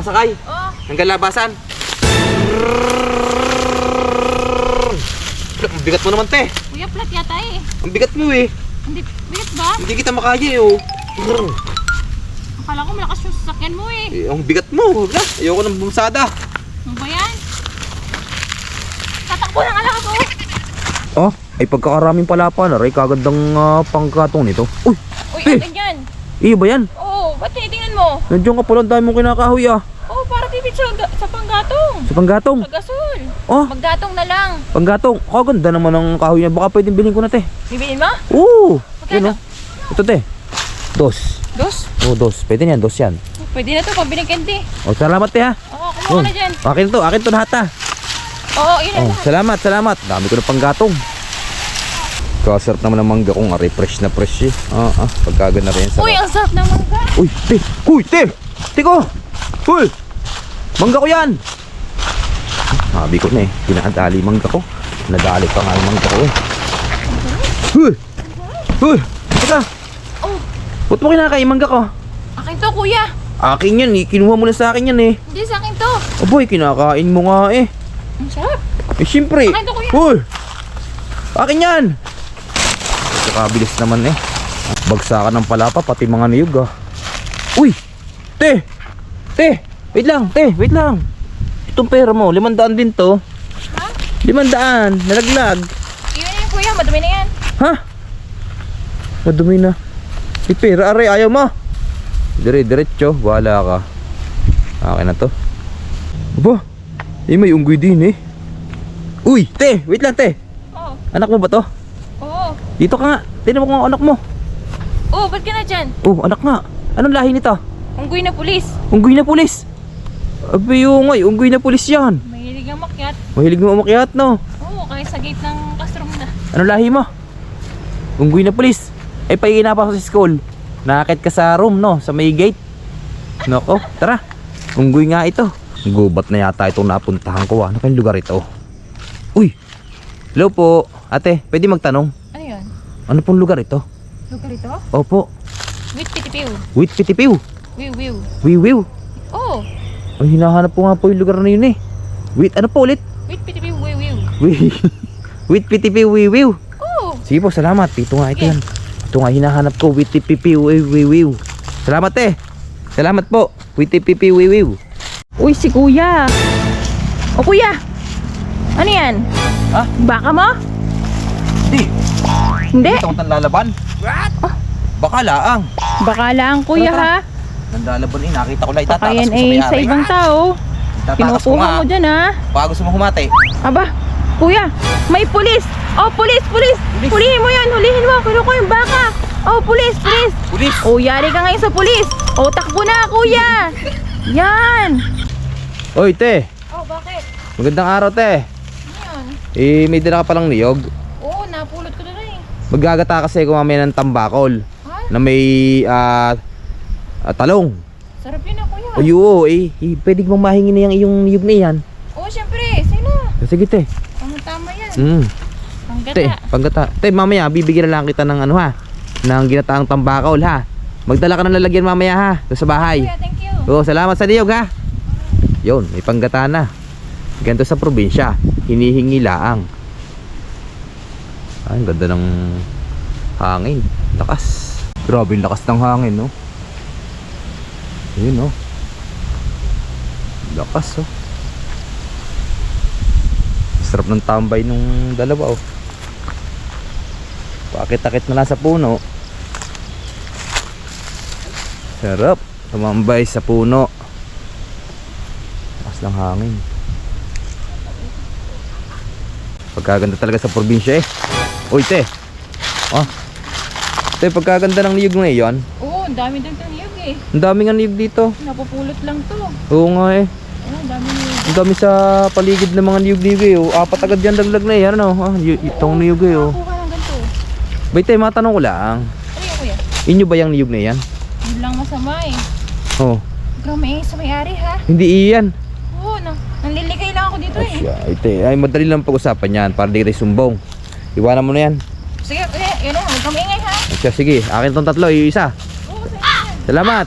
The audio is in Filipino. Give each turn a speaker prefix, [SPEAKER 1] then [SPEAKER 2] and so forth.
[SPEAKER 1] makasakay.
[SPEAKER 2] Oo.
[SPEAKER 1] Hanggang labasan. Ang bigat mo naman, te.
[SPEAKER 2] Kuya, flat yata eh.
[SPEAKER 1] Ang bigat mo eh.
[SPEAKER 2] Hindi, bigat ba?
[SPEAKER 1] Hindi kita makaya eh, oh.
[SPEAKER 2] Akala ko malakas yung sasakyan mo eh.
[SPEAKER 1] Ang bigat mo. Wala. Ayoko ng bumsada.
[SPEAKER 2] Ano ba yan? Tatakbo ng alak ako.
[SPEAKER 3] Oh, ay pagkakaraming palapa na rin kagandang pangkatong nito. Uy,
[SPEAKER 2] Uy,
[SPEAKER 3] Eh!
[SPEAKER 2] atin yan.
[SPEAKER 3] iyo ba yan?
[SPEAKER 2] Oo, ba't tinitingnan mo?
[SPEAKER 3] Nandiyan ka pala, ang dami mong kinakahoy ah.
[SPEAKER 2] Oo, para tipid sa panggatong.
[SPEAKER 3] Sa panggatong.
[SPEAKER 2] Sa gasol.
[SPEAKER 3] Oh,
[SPEAKER 2] Maggatong na lang.
[SPEAKER 3] panggatong. Kaganda naman ang kahoy niya. Baka pwedeng bilhin ko na, te.
[SPEAKER 2] Bibilin mo?
[SPEAKER 3] Oo.
[SPEAKER 2] Magkano?
[SPEAKER 3] Yun, oh. Ito, te. Dos.
[SPEAKER 2] Dos?
[SPEAKER 3] Oh, dos. Pwede yan, dos yan.
[SPEAKER 2] Pwede na to, pambiling candy.
[SPEAKER 3] Oh, salamat, te ha.
[SPEAKER 2] Oo, kumuha ka na dyan.
[SPEAKER 3] Akin to lahat ha.
[SPEAKER 2] Oo, yun
[SPEAKER 3] Oh,
[SPEAKER 2] na.
[SPEAKER 3] salamat. Dami ko na panggatong. Kasarap naman ang mangga kong aray, fresh na fresh eh. Pagkagan na rin sa.
[SPEAKER 2] Uy, ang sarap ng mangga.
[SPEAKER 3] Uy, te! Uy, te! Tiko! Uy! Mangga ko yan! Sabi ko na eh, pinakadali mangga ko. Nadali pa nga yung mangga ko eh. Uy! Uy! Teka!
[SPEAKER 2] Oh,
[SPEAKER 3] Ba't mo kinakain mangga ko?
[SPEAKER 2] akin to, kuya.
[SPEAKER 3] Akin yan eh, kinuha mo na sa akin yan eh.
[SPEAKER 2] Hindi sa akin to.
[SPEAKER 3] Aboy, kinakain mo nga eh.
[SPEAKER 2] Ang sarap.
[SPEAKER 3] Eh syempre!
[SPEAKER 2] Akin to, kuya.
[SPEAKER 3] Uy! Akin yan! Nakabilis naman eh. Bagsakan ng palapa, pati mga niyog ah. Uy! Te! Te! Wait lang, te! Wait lang! Itong pera mo, 500 din to.
[SPEAKER 2] Ha?
[SPEAKER 3] 500, nalaglag.
[SPEAKER 2] Iyon na yan, kuya. Madumi na yan.
[SPEAKER 3] Ha? Madumi na. May pera, aray, ayaw mo. Diretso, wala ka. Akin na to. Aba, may unggoy din eh. Uy, te! Wait lang, te!
[SPEAKER 2] Oo.
[SPEAKER 3] Anak mo ba to?
[SPEAKER 2] Oo.
[SPEAKER 3] Dito ka nga. Tignan mo kung ang anak mo.
[SPEAKER 2] Oo, ba't ka na dyan?
[SPEAKER 3] Oh, anak nga. Anong lahi nito?
[SPEAKER 2] Unggoy na pulis.
[SPEAKER 3] Unggoy na pulis. Abi yung ngay, unggoy na pulis yan.
[SPEAKER 2] Mahilig ang makyat.
[SPEAKER 3] Mahilig mo umakyat, no?
[SPEAKER 2] Oo, kaya sa gate ng Castro na.
[SPEAKER 3] Anong lahi mo? Unggoy na pulis. Eh, pagiging napasok sa school. Nakakit ka sa room, no? Sa may gate. Nako, tara. Unggoy nga ito. Gubat na yata itong napuntahan ko. Ano kayong lugar ito? Uy! Hello po. Ate, pwede magtanong?
[SPEAKER 2] Ano yun?
[SPEAKER 3] Ano pong lugar ito?
[SPEAKER 2] Lugar ito?
[SPEAKER 3] Opo.
[SPEAKER 2] With Pitipiw.
[SPEAKER 3] Wait, pitipiw.
[SPEAKER 2] Wiw.
[SPEAKER 3] Wiwiw.
[SPEAKER 2] Oo.
[SPEAKER 3] Ay, hinahanap po nga po yung lugar na yun eh. Wait, ano po ulit?
[SPEAKER 2] With Pitipiw, wiw.
[SPEAKER 3] Wait, pitipiw, wiwiw.
[SPEAKER 2] Oo.
[SPEAKER 3] Sige po, salamat. Ito nga, ito
[SPEAKER 2] Sige.
[SPEAKER 3] yan. Ito nga, hinahanap ko. Wait, pipiw, wiwiw. Salamat eh. Salamat po. Wait, pipiw, wiwiw.
[SPEAKER 2] Uy, si kuya. O kuya. Ano yan?
[SPEAKER 3] Ha?
[SPEAKER 2] Baka mo?
[SPEAKER 3] Hindi.
[SPEAKER 2] Hindi.
[SPEAKER 3] Ito ang tanlalaban. Baka laang.
[SPEAKER 2] Baka lang kuya
[SPEAKER 3] Tara,
[SPEAKER 2] ha.
[SPEAKER 3] Tanlalaban eh. Nakita ko na
[SPEAKER 2] Baka
[SPEAKER 3] itatakas
[SPEAKER 2] yan
[SPEAKER 3] ko sa
[SPEAKER 2] ay
[SPEAKER 3] may-ari.
[SPEAKER 2] sa ibang tao.
[SPEAKER 3] Itatakas ko
[SPEAKER 2] Kinukuha
[SPEAKER 3] nga.
[SPEAKER 2] mo dyan ha.
[SPEAKER 3] Baka gusto mo humati.
[SPEAKER 2] Aba, kuya, may pulis. Oh, pulis. Hulihin mo yan, hulihin mo. Kinukuha yung baka. Oh, pulis.
[SPEAKER 3] Pulis.
[SPEAKER 2] Oh, yari ka ngayon sa pulis. Oh, takbo na kuya. Yan.
[SPEAKER 3] Oy, te.
[SPEAKER 2] Oh, bakit?
[SPEAKER 3] Magandang araw, te.
[SPEAKER 2] Yan.
[SPEAKER 3] Eh, may dala ka palang niyog.
[SPEAKER 2] Oo, napulot ko na rin.
[SPEAKER 3] Maggagata kasi ako mamaya ng tambakol.
[SPEAKER 2] Ha?
[SPEAKER 3] Na may talong.
[SPEAKER 2] Sarap yun ah, kuya.
[SPEAKER 3] Ay, oo, pwede mong mahingi na yung iyong niyog na yan.
[SPEAKER 2] Oo, syempre. Sino?
[SPEAKER 3] Sige, te.
[SPEAKER 2] Tama yan.
[SPEAKER 3] Te,
[SPEAKER 2] Panggata.
[SPEAKER 3] panggata. Te, mamaya, bibigyan na lang kita ng ano ha. Ng ginataang tambakol ha. Magdala ka ng lalagyan mamaya ha. Doon sa bahay.
[SPEAKER 2] Kuya, thank you.
[SPEAKER 3] Oo, salamat sa niyog ha. Yun, may panggata na. Ganito sa probinsya. Hinihingi laang. Ay, ang ganda ng hangin. Lakas. Grabe yung lakas ng hangin, no? Yun, no? Lakas, oh. Sarap ng tambay nung dalawa, oh. Pakit-akit na lang sa puno. Sarap. Tumambay sa puno. Lakas ng hangin. Pagkaganda talaga sa probinsya eh. Uy, te. Oh. Te, pagkaganda ng niyog na iyon.
[SPEAKER 2] Oo, ang dami din itong niyog eh.
[SPEAKER 3] Ang daming nga niyog dito.
[SPEAKER 2] Napupulot lang to.
[SPEAKER 3] Oo nga eh.
[SPEAKER 2] Oo, ang dami niyog.
[SPEAKER 3] Ang dami sa paligid ng mga niyog-niyog eh. Oh. Apat agad yan daglag na eh. Ano? Itong niyog eh. Oh.
[SPEAKER 2] Nakakuha ng ganito.
[SPEAKER 3] Bay, te, matanong ko lang.
[SPEAKER 2] Ano yun, kuya?
[SPEAKER 3] Inyo ba yung niyog na yan?
[SPEAKER 2] Yun lang masama eh.
[SPEAKER 3] Oh.
[SPEAKER 2] Grabe sa may-ari ha.
[SPEAKER 3] Hindi iyan.
[SPEAKER 2] Oo, nanliligay lang ako dito eh.
[SPEAKER 3] Asya, ite. Ay, madali lang pag-usapan yan para di kita sumbong. Iwanan mo na yan.
[SPEAKER 2] Sige, kuya, yun na. Huwag kang maingay ha.
[SPEAKER 3] Asya, sige. Akin tong tatlo. Isa.
[SPEAKER 2] Oo, sige yan.
[SPEAKER 3] Salamat.